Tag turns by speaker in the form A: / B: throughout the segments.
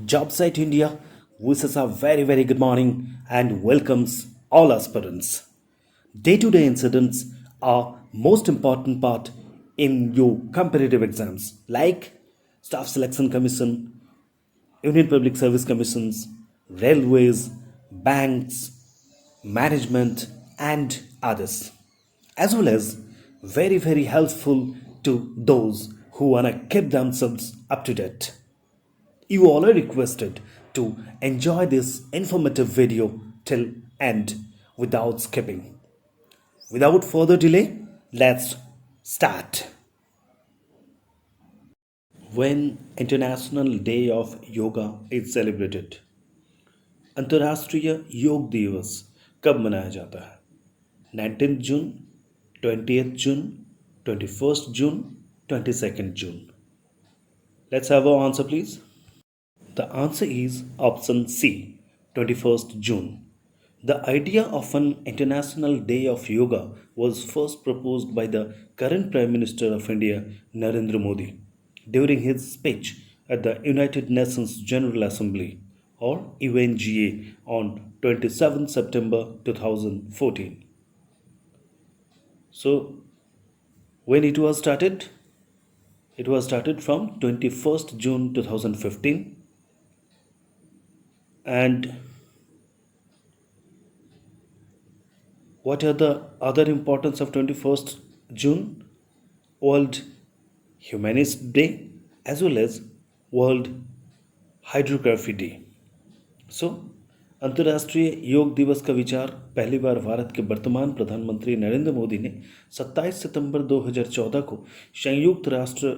A: JobSite India wishes a very good morning and welcomes all aspirants. Day to day incidents are most important part in your competitive exams like Staff Selection Commission, Union Public Service Commissions, railways, banks, management, and others, as well as very helpful to those who want to keep themselves up to date. You all are requested to enjoy this informative video till end without skipping. Without further delay, let's start. When International Day of Yoga is celebrated, अंतर्राष्ट्रीय योग दिवस कब मनाया जाता है? 19th June, 20th June, 21st June, 22nd June. Let's have our answer, please. The answer is option C, 21st June. The idea of an International Day of Yoga was first proposed by the current Prime Minister of India, Narendra Modi, during his speech at the United Nations General Assembly or UNGA on 27 September 2014. So, when it was started? It was started from 21st June 2015, and what are the other importance of 21st June? World Humanist Day as well as World Hydrography Day. सो अंतर्राष्ट्रीय योग दिवस का विचार पहली बार भारत के वर्तमान प्रधानमंत्री नरेंद्र मोदी ने 27 सितंबर 2014 को संयुक्त राष्ट्र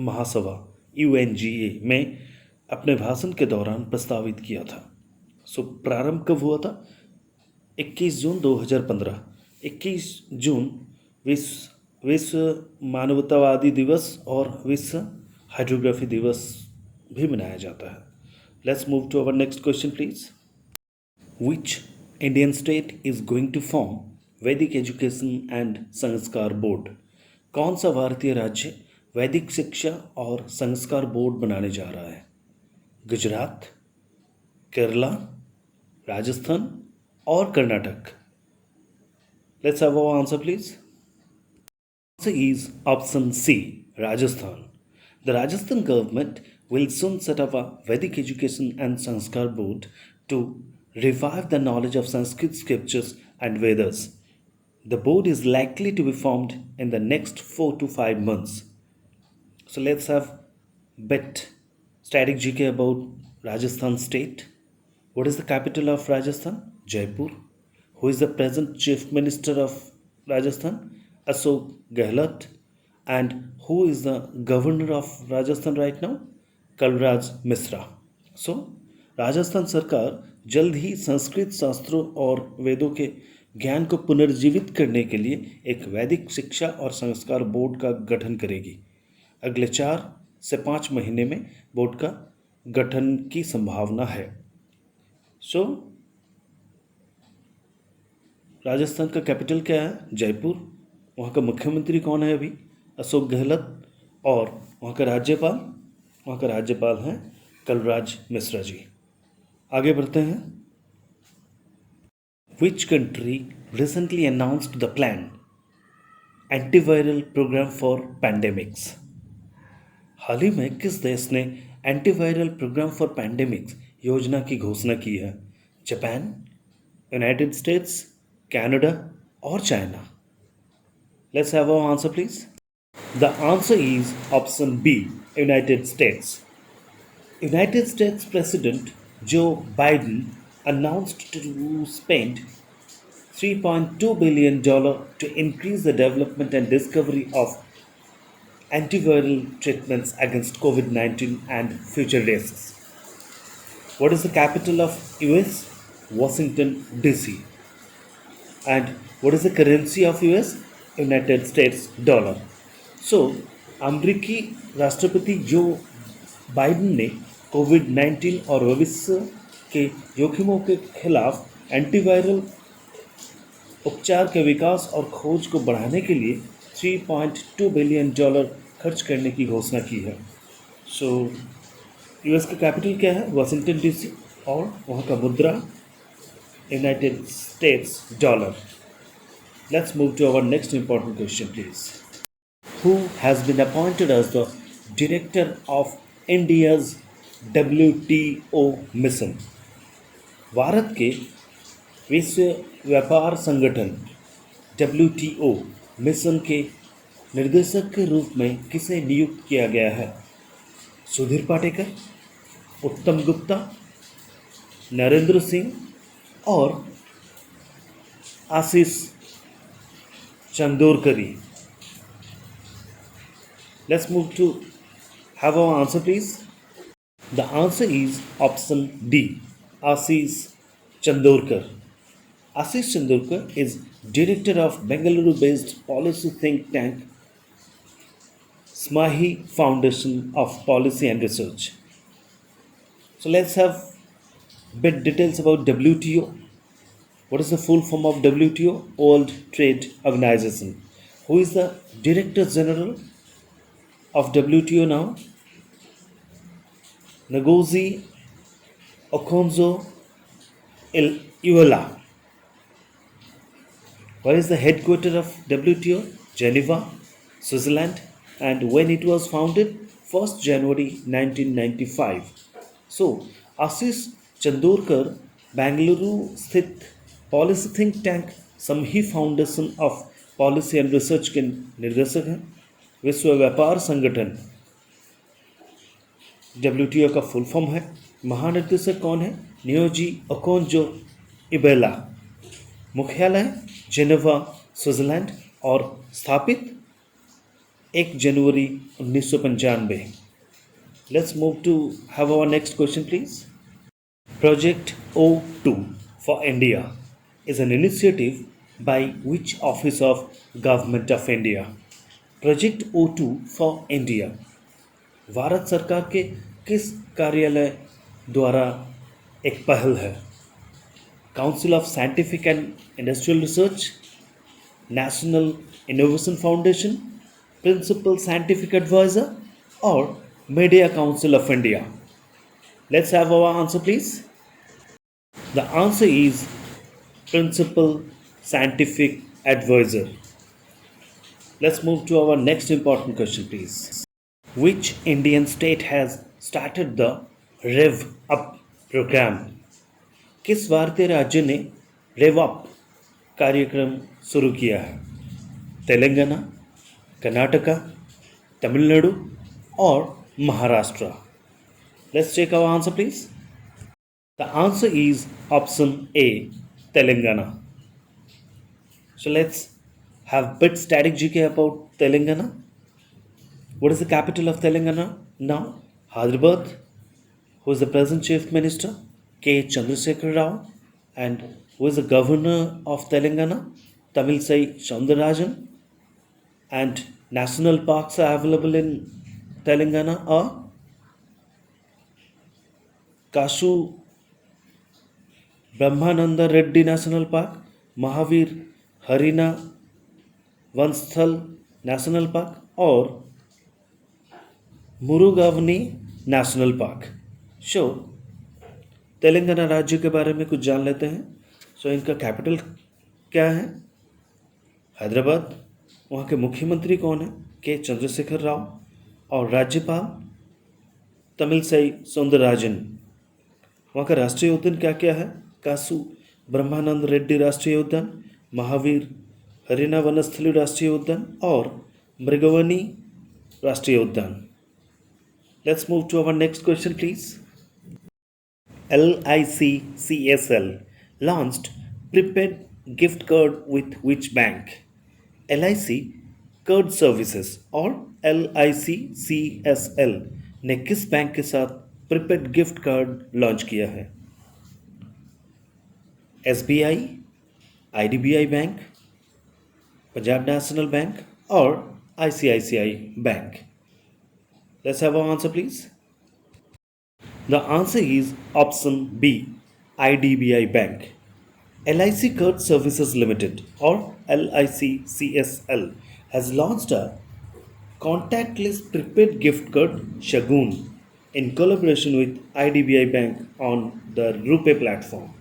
A: महासभा यूएनजीए में अपने भाषण के दौरान प्रस्तावित किया था. सो प्रारंभ कब हुआ था? 21 जून 2015. 21 जून विश्व मानवतावादी दिवस और विश्व हाइड्रोग्राफी दिवस भी मनाया जाता है. Let's move to our next question please. Which Indian state is going to form Vedic education and sanskar board? कौन सा भारतीय राज्य वैदिक शिक्षा और संस्कार बोर्ड बनाने जा रहा है? गुजरात, केरला, राजस्थान और Karnataka. Let's have our answer please. Answer is option C, Rajasthan. The Rajasthan government will soon set up a Vedic Education and Sanskar Board to revive the knowledge of Sanskrit scriptures and Vedas. The board is likely to be formed in the next 4 to 5 months. So let's have bit static GK about Rajasthan state. What is the capital of Rajasthan? Jaipur. Who is the present Chief Minister of Rajasthan? Ashok Gehlot. And who is the Governor of Rajasthan right now? Kalraj Misra. So, Rajasthan सरकार जल्द ही संस्कृत शास्त्रों और वेदों के ज्ञान को पुनर्जीवित करने के लिए एक वैदिक शिक्षा और संस्कार बोर्ड का गठन करेगी. अगले 4 से 5 महीने में बोर्ड का गठन की संभावना है. सो राजस्थान का कैपिटल क्या है? जयपुर. वहाँ का मुख्यमंत्री कौन है अभी? अशोक गहलोत. और वहाँ का राज्यपाल हैं कलराज मिश्रा जी. आगे बढ़ते हैं. Which country recently announced the plan antiviral program for pandemics? हाल ही में किस देश ने एंटीवायरल प्रोग्राम फॉर पैंडेमिक्स योजना की घोषणा की है? जापान, यूनाइटेड स्टेट्स, कनाडा और China. Let's have our answer, please. The answer is option B, United States. United States President Joe Biden announced to spend $3.2 billion to increase the development and discovery of antiviral treatments against COVID-19 and future risks. What is the capital of US? Washington, D.C. And what is the currency of US? United States dollar. So अमेरिकी राष्ट्रपति जो Biden ने कोविड-19 और भविष्य के जोखिमों के खिलाफ एंटीवायरल उपचार के विकास और खोज को बढ़ाने के लिए $3.2 बिलियन खर्च करने की घोषणा की है. सो यूएस का कैपिटल क्या है? Washington DC. और वहाँ का मुद्रा United States dollar. Let's move to our next important question please. Who has been appointed as the director of India's WTO mission? Bharat के विश्व व्यापार संगठन WTO मिशन के निर्देशक के रूप में किसे नियुक्त किया गया है? सुधीर पाटेकर, उत्तम गुप्ता, नरेंद्र सिंह और आशीष चंदोरकरी। Let's move to have our answer please. The answer is option D, Ashish Chandorkar. Ashish Chandorkar is director of Bengaluru-based policy think tank Smahi Foundation of Policy and Research. So let's have bit details about WTO. What is the full form of WTO? World Trade Organization. Who is the Director General of WTO now? Ngozi Okonjo-Iweala. Where is the headquarters of WTO? Geneva, Switzerland. And when it was founded? 1st January 1995. So, Ashish Chandorkar, Bangalore स्थित policy think tank Smahi foundation of policy and research के निर्देशक हैं। विश्व व्यापार संगठन WTO का full form है। महानिर्देशक कौन है? Ngozi Okonjo Iweala. मुख्यालय जेनेवा, स्विट्जरलैंड और स्थापित 1 जनवरी 1995। Let's move to have our next question please. Project O2 for India is an initiative by which office of Government of India? Project O2 for India भारत सरकार के किस कार्यालय द्वारा एक पहल है? Council of scientific and industrial research, national innovation foundation, principal scientific advisor और media council of India. Let's have our answer please. The answer is Principal Scientific Advisor. Let's move to our next important question please. Which Indian state has started the Rev Up program? किस भारतीय राज्य ने Rev Up कार्यक्रम शुरू किया है? तेलंगाना, कर्नाटका, तमिलनाडु और Maharashtra. Let's check our answer please. The answer is option A, Telangana. So let's have bit static GK about Telangana. What is the capital of Telangana now? Hyderabad. Who is the present chief minister? K. Chandrasekhar Rao. And who is the governor of Telangana? Tamilsai Soundararajan. And national parks are available in Telangana are Kasu Brahmananda Reddy national park, Mahavir Harina Vanasthali national park और Mrugavani national park. So Telangana राज्य के बारे में कुछ जान लेते हैं। सो इनका कैपिटल क्या है? हैदराबाद। वहाँ के मुख्यमंत्री कौन है? के चंद्रशेखर राव। और राज्यपाल तमिलसाई सौंदरराजन। वहाँ का राष्ट्रीय उद्यान क्या क्या है? कासू ब्रह्मानंद रेड्डी राष्ट्रीय उद्यान, महावीर हरिना वनस्थली राष्ट्रीय उद्यान और मृगवनी राष्ट्रीय उद्यान। Let's move to our next question please. LIC-CSL launched prepaid gift card with which bank? LIC card services और LIC-CSL ने किस बैंक के साथ प्रीपेड गिफ्ट कार्ड लॉन्च किया है? SBI, IDBI bank, Punjab national bank और ICICI bank. Let's have our answer please. The answer is option B, IDBI Bank. LIC Card Services Limited or LIC-CSL has launched a contactless prepaid gift card Shagun in collaboration with IDBI Bank on the RuPay platform.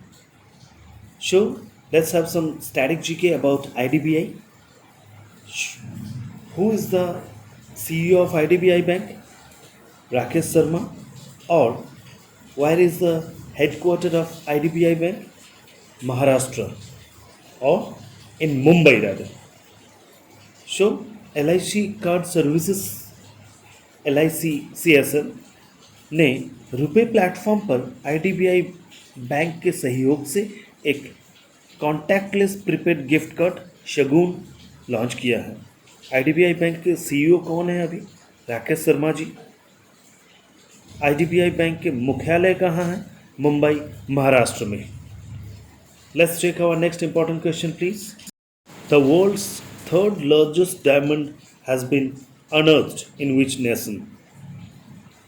A: So, let's have some static GK about IDBI. Who is the CEO of IDBI Bank? Rakesh Sharma. Or where is the headquarters of IDBI Bank? Maharashtra. Or in Mumbai rather. So, LIC Card Services LIC CSL ने RuPay platform पर IDBI bank के सहयोग से एक contactless prepaid gift card Shagun launch किया है। IDBI bank के CEO कौन है अभी? राकेश शर्मा जी। आईडीबीआई बैंक के मुख्यालय कहाँ है? मुंबई, महाराष्ट्र में। Let's check our next important question please. The world's third largest diamond has been unearthed in which nation?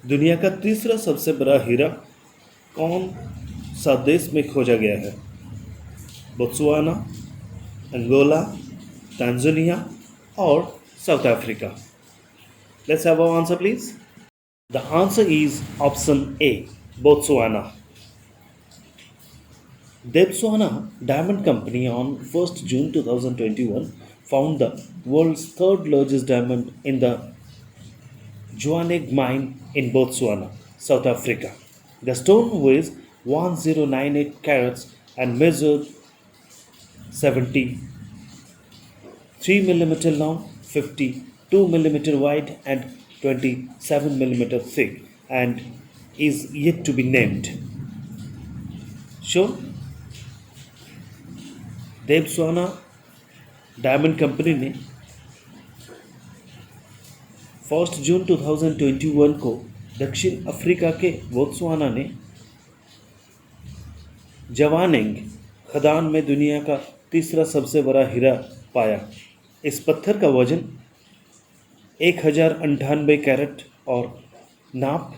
A: दुनिया का तीसरा सबसे बड़ा हीरा कौन सा देश में खोजा गया है? बोत्सवाना, अंगोला, तांजानिया और South Africa. Let's have our answer please. The answer is option A, Botswana. Debswana Diamond Company on 1st June 2021 found the world's third largest diamond in the Johannesburg mine in Botswana, South Africa. The stone weighs 1098 carats and measured 73 millimeter long, 52 millimeter wide, and 27 millimeter thick, and is yet to be named. So, Debswana diamond company ने 1 जून 2021 को दक्षिण Africa के Botswana ने जवानेंग खदान में दुनिया का तीसरा सबसे बड़ा हीरा पाया। इस पत्थर का वजन 1098 कैरेट और नाप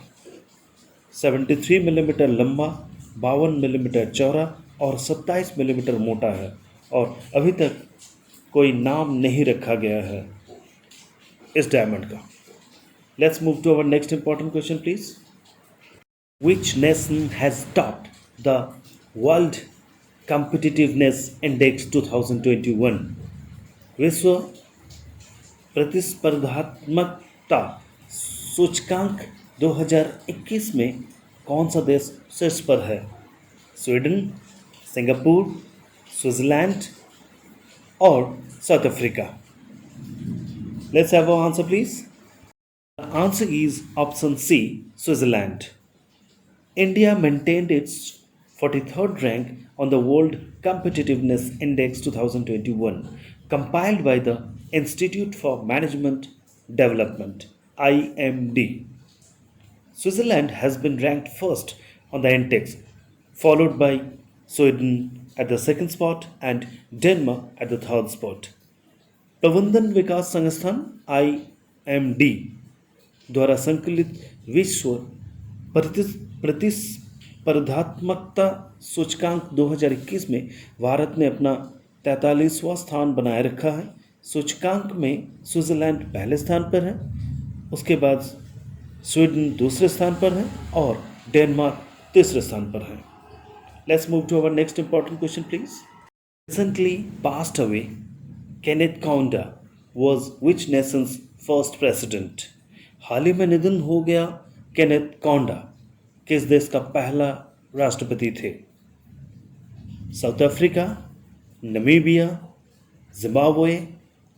A: 73 मिलीमीटर लंबा, 52 मिलीमीटर चौड़ा और 27 मिलीमीटर मोटा है, और अभी तक कोई नाम नहीं रखा गया है इस डायमंड का। Let's move to our next important question please. Which nation has topped the world competitiveness index 2021? विश्व प्रतिस्पर्धात्मकता सूचकांक 2021 में कौन सा देश शीर्ष पर है? स्वीडन, सिंगापुर, स्विट्जरलैंड और South Africa. Let's have our answer please. The answer is option C, Switzerland. India maintained its 43rd rank on the World Competitiveness Index 2021, compiled by the Institute for Management Development, IMD. Switzerland has been ranked first on the index, followed by Sweden at the second spot and Denmark at the third spot. प्रबंधन विकास संस्थान IMD द्वारा संकलित विश्व प्रतिस्पर्धात्मकता सूचकांक 2021 में भारत ने अपना 43वां स्थान बनाए रखा है। सूचकांक में स्विट्जरलैंड पहले स्थान पर है, उसके बाद स्वीडन दूसरे स्थान पर है और डेनमार्क तीसरे स्थान पर है। Let's move to our next important question please. Recently passed away Kenneth Kaunda was which nation's first president? हाल ही में निधन हो गया केनेथ काउंडा किस देश का पहला राष्ट्रपति थे? साउथ अफ्रीका, नमीबिया, जिम्बाब्वे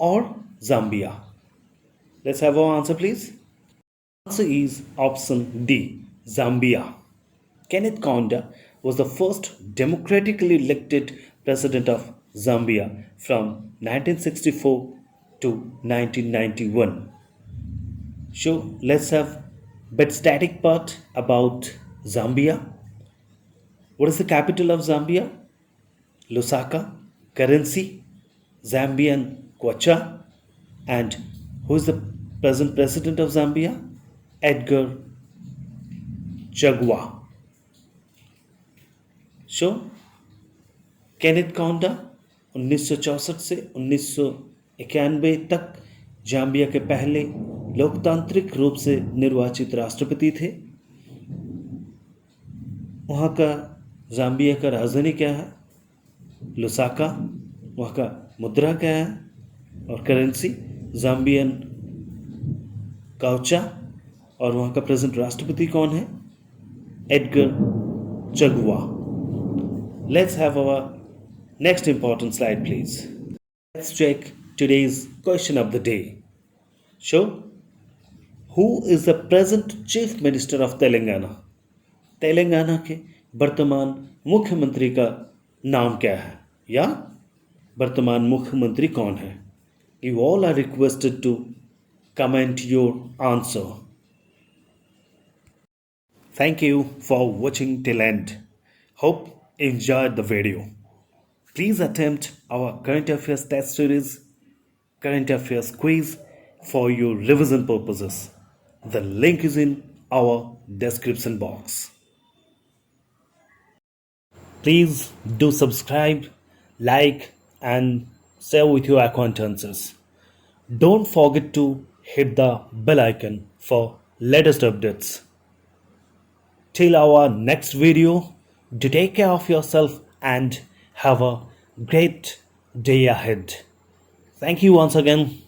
A: और Zambia. Let's have our answer please. Answer is option D, Zambia. Kenneth Kaunda was the first democratically elected president of Zambia from 1964 to 1991. So let's have bit static part about Zambia. What is the capital of Zambia? Lusaka. Currency, Zambian kwacha. And who is the present president of Zambia? Edgar Chagwa. So, Kenneth Kaunda 1964 से 1991 तक Zambia के पहले लोकतांत्रिक रूप से निर्वाचित राष्ट्रपति थे। वहाँ का जाम्बिया का राजधानी क्या है? लुसाका। वहाँ का मुद्रा क्या है और करेंसी? जाम्बियन काउचा। और वहाँ का प्रेजेंट राष्ट्रपति कौन है? Edgar चगुआ। Let's have our next important slide, please. Let's check today's question of the day. So, who is the present Chief Minister of Telangana? Telangana के वर्तमान मुख्यमंत्री का नाम क्या है या वर्तमान मुख्यमंत्री कौन है? You all are requested to comment your answer. Thank you for watching till end. Hope you enjoyed the video. Please attempt our current affairs test series, current affairs quiz for your revision purposes. The link is in our description box. Please do subscribe, like, and share with your acquaintances. Don't forget to hit the bell icon for latest updates. Till our next video, do take care of yourself and have a great day ahead. Thank you once again.